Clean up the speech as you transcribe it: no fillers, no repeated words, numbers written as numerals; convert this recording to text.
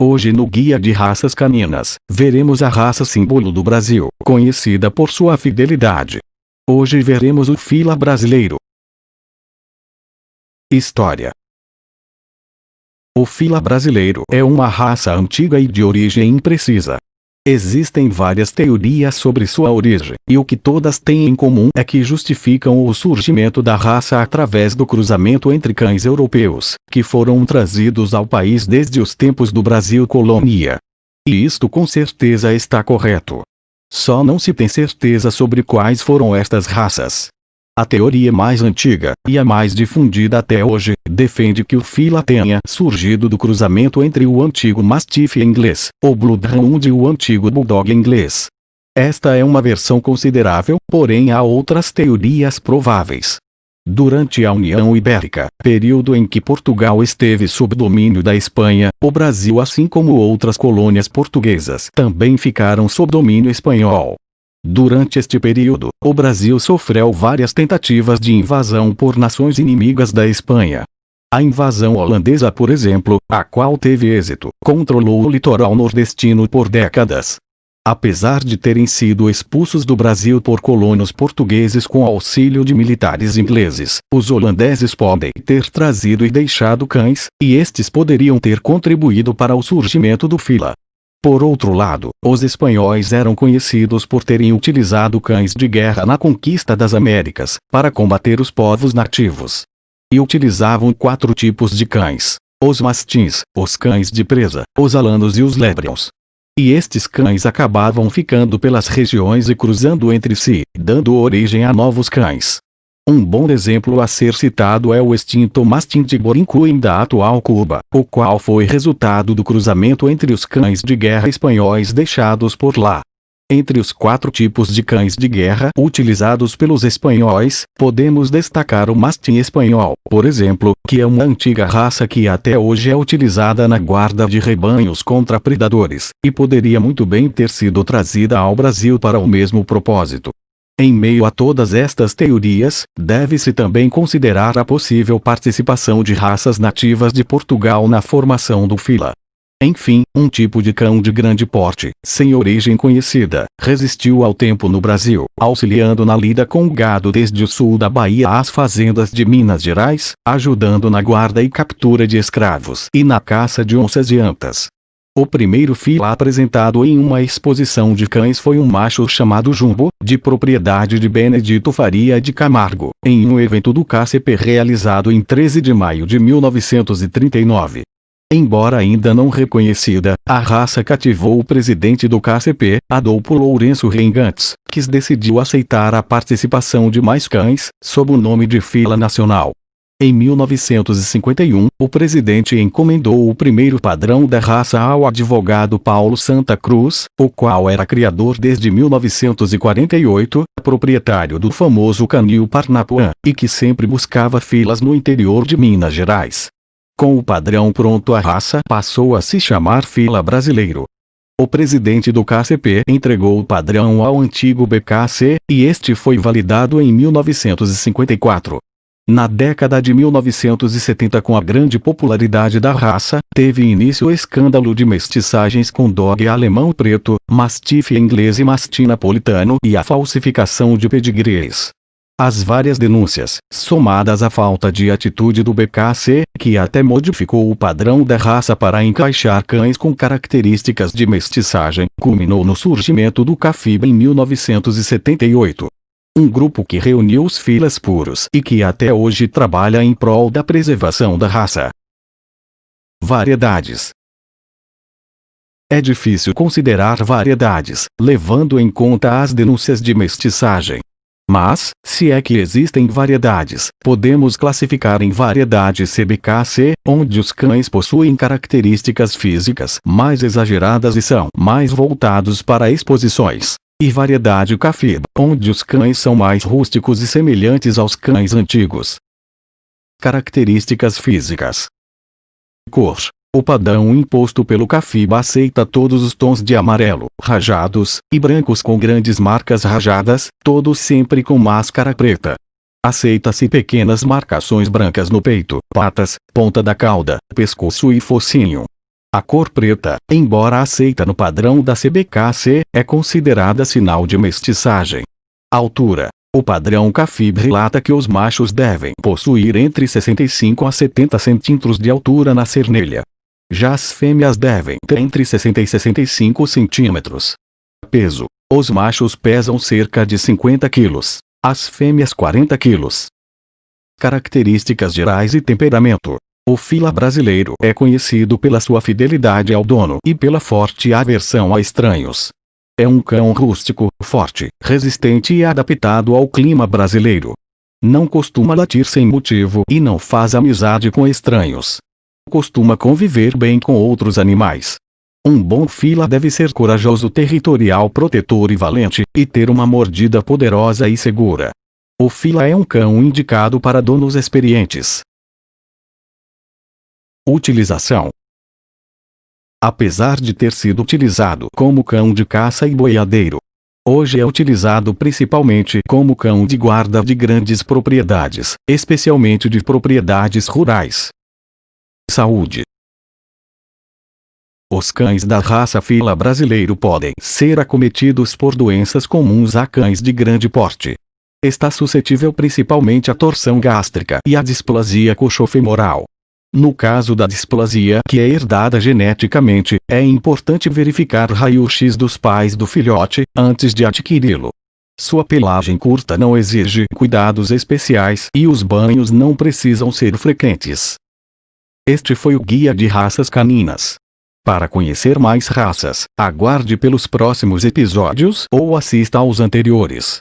Hoje no Guia de Raças Caninas, veremos a raça símbolo do Brasil, conhecida por sua fidelidade. Hoje veremos o fila brasileiro. História. O fila brasileiro é uma raça antiga e de origem imprecisa. Existem várias teorias sobre sua origem, e o que todas têm em comum é que justificam o surgimento da raça através do cruzamento entre cães europeus, que foram trazidos ao país desde os tempos do Brasil colônia. E isto com certeza está correto. Só não se tem certeza sobre quais foram estas raças. A teoria mais antiga, e a mais difundida até hoje, defende que o fila tenha surgido do cruzamento entre o antigo Mastiff inglês, o Bloodhound e o antigo Bulldog inglês. Esta é uma versão considerável, porém há outras teorias prováveis. Durante a União Ibérica, período em que Portugal esteve sob domínio da Espanha, o Brasil, assim como outras colônias portuguesas, também ficaram sob domínio espanhol. Durante este período, o Brasil sofreu várias tentativas de invasão por nações inimigas da Espanha. A invasão holandesa, por exemplo, a qual teve êxito, controlou o litoral nordestino por décadas. Apesar de terem sido expulsos do Brasil por colonos portugueses com auxílio de militares ingleses, os holandeses podem ter trazido e deixado cães, e estes poderiam ter contribuído para o surgimento do fila. Por outro lado, os espanhóis eram conhecidos por terem utilizado cães de guerra na conquista das Américas, para combater os povos nativos. E utilizavam 4 tipos de cães: os mastins, os cães de presa, os alanos e os lebrions. E estes cães acabavam ficando pelas regiões e cruzando entre si, dando origem a novos cães. Um bom exemplo a ser citado é o extinto Mastim de Borinquim da atual Cuba, o qual foi resultado do cruzamento entre os cães de guerra espanhóis deixados por lá. Entre os 4 tipos de cães de guerra utilizados pelos espanhóis, podemos destacar o Mastim espanhol, por exemplo, que é uma antiga raça que até hoje é utilizada na guarda de rebanhos contra predadores, e poderia muito bem ter sido trazida ao Brasil para o mesmo propósito. Em meio a todas estas teorias, deve-se também considerar a possível participação de raças nativas de Portugal na formação do fila. Enfim, um tipo de cão de grande porte, sem origem conhecida, resistiu ao tempo no Brasil, auxiliando na lida com o gado desde o sul da Bahia às fazendas de Minas Gerais, ajudando na guarda e captura de escravos e na caça de onças e antas. O primeiro fila apresentado em uma exposição de cães foi um macho chamado Jumbo, de propriedade de Benedito Faria de Camargo, em um evento do KCP realizado em 13 de maio de 1939. Embora ainda não reconhecida, a raça cativou o presidente do KCP, Adolfo Lourenço Reingantes, que decidiu aceitar a participação de mais cães, sob o nome de Fila Nacional. Em 1951, o presidente encomendou o primeiro padrão da raça ao advogado Paulo Santa Cruz, o qual era criador desde 1948, proprietário do famoso canil Parnapuã, e que sempre buscava filas no interior de Minas Gerais. Com o padrão pronto, a raça passou a se chamar fila brasileiro. O presidente do KCP entregou o padrão ao antigo BKC, e este foi validado em 1954. Na década de 1970, com a grande popularidade da raça, teve início o escândalo de mestiçagens com dog alemão preto, mastiff inglês e mastim napolitano e a falsificação de pedigrees. As várias denúncias, somadas à falta de atitude do BKC, que até modificou o padrão da raça para encaixar cães com características de mestiçagem, culminou no surgimento do CAFIBA em 1978. Um grupo que reuniu os filas puros e que até hoje trabalha em prol da preservação da raça. Variedades. É difícil considerar variedades, levando em conta as denúncias de mestiçagem. Mas, se é que existem variedades, podemos classificar em variedade CBKC, onde os cães possuem características físicas mais exageradas e são mais voltados para exposições. E variedade CAFIBA, onde os cães são mais rústicos e semelhantes aos cães antigos. Características físicas. Cor. O padrão imposto pelo CAFIBA aceita todos os tons de amarelo, rajados, e brancos com grandes marcas rajadas, todos sempre com máscara preta. Aceita-se pequenas marcações brancas no peito, patas, ponta da cauda, pescoço e focinho. A cor preta, embora aceita no padrão da CBKC, é considerada sinal de mestiçagem. Altura. O padrão CAFIB relata que os machos devem possuir entre 65 a 70 centímetros de altura na cernelha. Já as fêmeas devem ter entre 60 e 65 centímetros. Peso. Os machos pesam cerca de 50 quilos, as fêmeas 40 quilos. Características gerais e temperamento. O fila brasileiro é conhecido pela sua fidelidade ao dono e pela forte aversão a estranhos. É um cão rústico, forte, resistente e adaptado ao clima brasileiro. Não costuma latir sem motivo e não faz amizade com estranhos. Costuma conviver bem com outros animais. Um bom fila deve ser corajoso, territorial, protetor e valente, e ter uma mordida poderosa e segura. O fila é um cão indicado para donos experientes. Utilização. Apesar de ter sido utilizado como cão de caça e boiadeiro, hoje é utilizado principalmente como cão de guarda de grandes propriedades, especialmente de propriedades rurais. Saúde. Os cães da raça fila brasileiro podem ser acometidos por doenças comuns a cães de grande porte. Está suscetível principalmente à torção gástrica e à displasia coxofemoral. No caso da displasia, que é herdada geneticamente, é importante verificar raio-x dos pais do filhote, antes de adquiri-lo. Sua pelagem curta não exige cuidados especiais e os banhos não precisam ser frequentes. Este foi o Guia de Raças Caninas. Para conhecer mais raças, aguarde pelos próximos episódios ou assista aos anteriores.